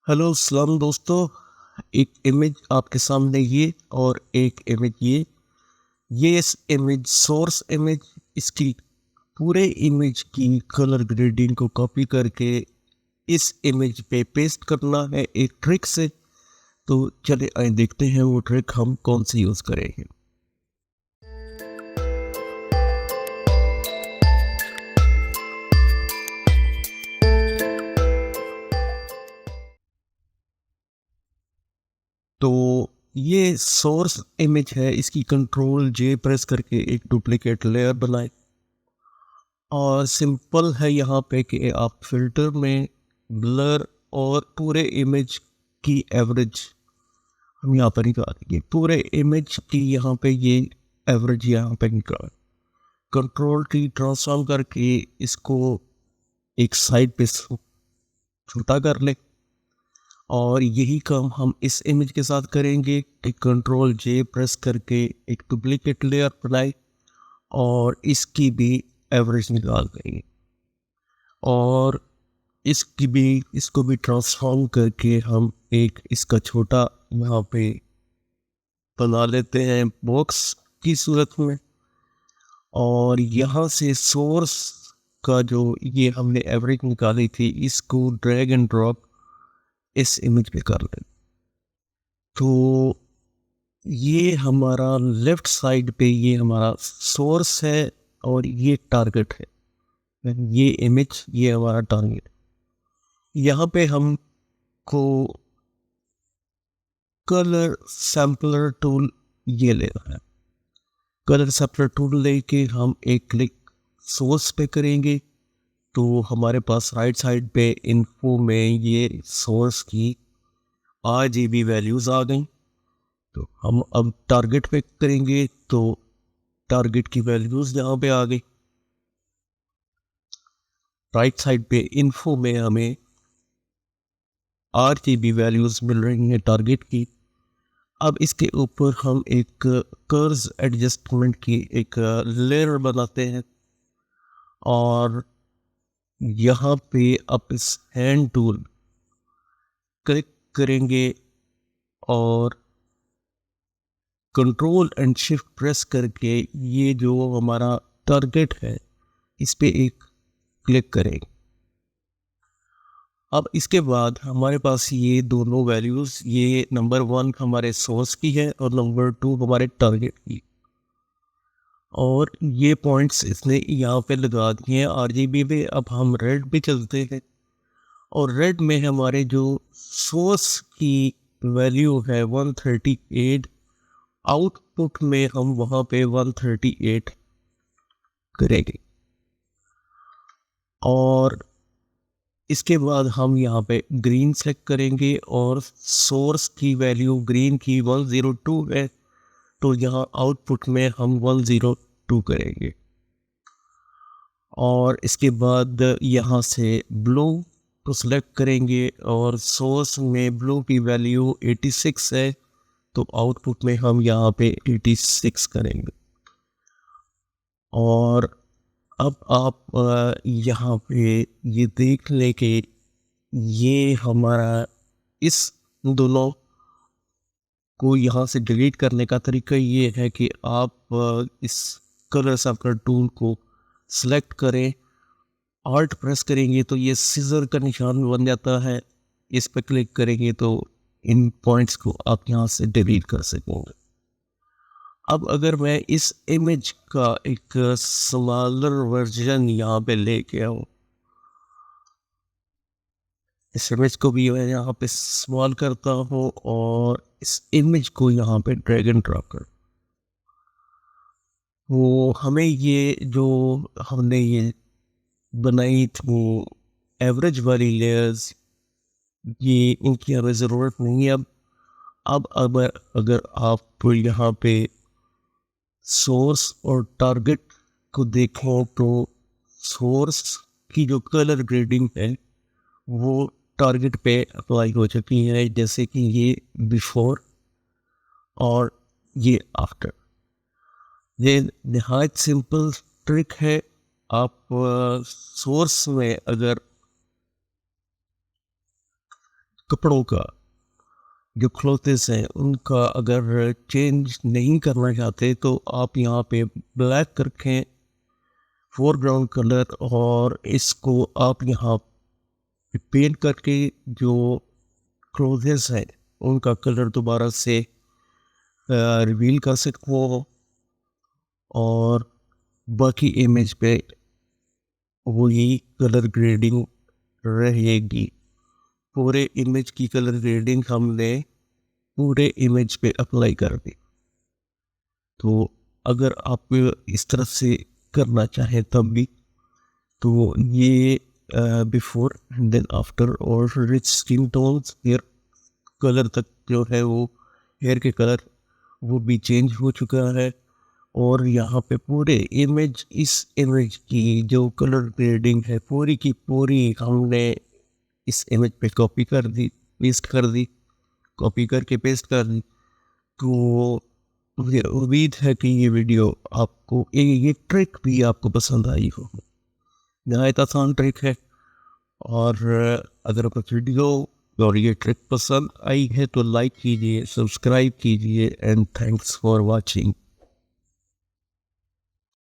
Hello सलाम दोस्तों। एक इमेज आपके सामने ये और एक इमेज ये इस इमेज सोर्स इमेज इसकी पूरे इमेज की कलर ग्रेडिंग को कॉपी करके इस इमेज पे पेस्ट करना है एक ट्रिक से। तो चले आए देखते हैं वो ट्रिक हम कौन सी यूज़ करेंगे। तो ये सोर्स इमेज है, इसकी कंट्रोल जे प्रेस करके एक डुप्लीकेट लेयर बनाए और सिंपल है यहाँ पे कि आप फिल्टर में ब्लर और पूरे इमेज की एवरेज हम यहाँ पर निकाल देंगे। पूरे इमेज की यहाँ पे ये एवरेज यहाँ पे निकाल कंट्रोल की ट्रांसफॉर्म करके इसको एक साइड पे छोटा कर ले। और यही काम हम इस इमेज के साथ करेंगे। एक कंट्रोल जे प्रेस करके एक डुप्लीकेट लेयर बनाए और इसकी भी एवरेज निकाल देंगे और इसको भी ट्रांसफॉर्म करके हम एक इसका छोटा यहाँ पे बना लेते हैं बॉक्स की सूरत में। और यहाँ से सोर्स का जो ये हमने एवरेज निकाली थी इसको ड्रैग एंड ड्रॉप इस इमेज पे कर लें। तो ये हमारा लेफ्ट साइड पे ये हमारा सोर्स है और ये टारगेट है। ये इमेज ये हमारा टारगेट। यहाँ पे हमको कलर सैम्पलर टूल ये लेना है। कलर सैम्पलर टूल लेके हम एक क्लिक सोर्स पे करेंगे तो हमारे पास राइट साइड पे इन्फो में ये सोर्स की RGB वैल्यूज़ आ गई। तो हम अब टारगेट पे करेंगे तो टारगेट की वैल्यूज़ यहाँ पे आ गई। राइट साइड पे इन्फो में हमें RGB वैल्यूज़ मिल रही हैं टारगेट की। अब इसके ऊपर हम एक कर्व्स एडजस्टमेंट की एक लेयर बनाते हैं और यहाँ पे आप इस हैंड टूल क्लिक करेंगे और कंट्रोल एंड शिफ्ट प्रेस करके ये जो हमारा टारगेट है इस पे एक क्लिक करेंगे। अब इसके बाद हमारे पास ये दोनों वैल्यूज़, ये नंबर 1 हमारे सोर्स की है और नंबर 2 हमारे टारगेट की। और ये पॉइंट्स इसने यहाँ पे लगा दिए हैं RGB पे। अब हम रेड पे चलते हैं और रेड में हमारे जो सोर्स की वैल्यू है 138, आउटपुट में हम वहाँ पे 138 करेंगे। और इसके बाद हम यहाँ पे ग्रीन सेलेक्ट करेंगे और सोर्स की वैल्यू ग्रीन की 102 है तो यहाँ आउटपुट में हम 102 करेंगे। और इसके बाद यहाँ से ब्लू को सिलेक्ट करेंगे और सोर्स में ब्लू की वैल्यू 86 है तो आउटपुट में हम यहाँ पे 86 करेंगे। और अब आप यहाँ पे ये देख लें कि ये हमारा इस दोनों को यहाँ से डिलीट करने का तरीका ये है कि आप इस कलर सैम्पलर टूल को सिलेक्ट करें, ऑल्ट प्रेस करेंगे तो ये सीजर का निशान बन जाता है। इस पर क्लिक करेंगे तो इन पॉइंट्स को आप यहाँ से डिलीट कर सकेंगे। अब अगर मैं इस इमेज का एक स्मॉलर वर्जन यहाँ पे लेके आऊँ, इस इमेज को भी मैं यहाँ पे स्मॉल करता हूँ और इस इमेज को यहाँ पे ड्रैग एंड ड्रॉप कर, वो हमें ये जो हमने ये बनाई थी एवरेज वाली लेयर्स, ये इनकी हमें ज़रूरत नहीं है। अब अगर आप यहाँ पे सोर्स और टारगेट को देखें तो सोर्स की जो कलर ग्रेडिंग है वो टारगेट पे अप्लाई हो चुकी है, जैसे कि ये बिफोर और ये आफ्टर। ये नहायत सिंपल ट्रिक है। आप सोर्स में अगर कपड़ों का, जो क्लोथ्स हैं उनका अगर चेंज नहीं करना चाहते तो आप यहाँ पे ब्लैक रखें फोरग्राउंड कलर, और इसको आप यहाँ पे पेंट करके जो क्लोथ्स हैं उनका कलर दोबारा से रिवील कर सकते हो। और बाकी इमेज पे वही कलर ग्रेडिंग रहेगी। पूरे इमेज की कलर ग्रेडिंग हमने पूरे इमेज पे अप्लाई कर दी। तो अगर आप इस तरह से करना चाहें तब भी, तो ये बिफोर देन आफ्टर और rich skin tones hair colour तक जो है वो हेयर के कलर वो भी चेंज हो चुका है। और यहाँ पे पूरे इमेज, इस इमेज की जो कलर ग्रेडिंग है पूरी की पूरी हमने इस इमेज पे कॉपी कर दी, पेस्ट कर दी, कॉपी करके पेस्ट कर दी। तो मुझे उम्मीद है कि ये वीडियो आपको ये ट्रिक भी आपको पसंद आई हो। नहायत आसान ट्रिक है। और अगर आपको वीडियो और ये ट्रिक पसंद आई है तो लाइक कीजिए, सब्सक्राइब कीजिए, एंड थैंक्स फॉर वॉचिंग।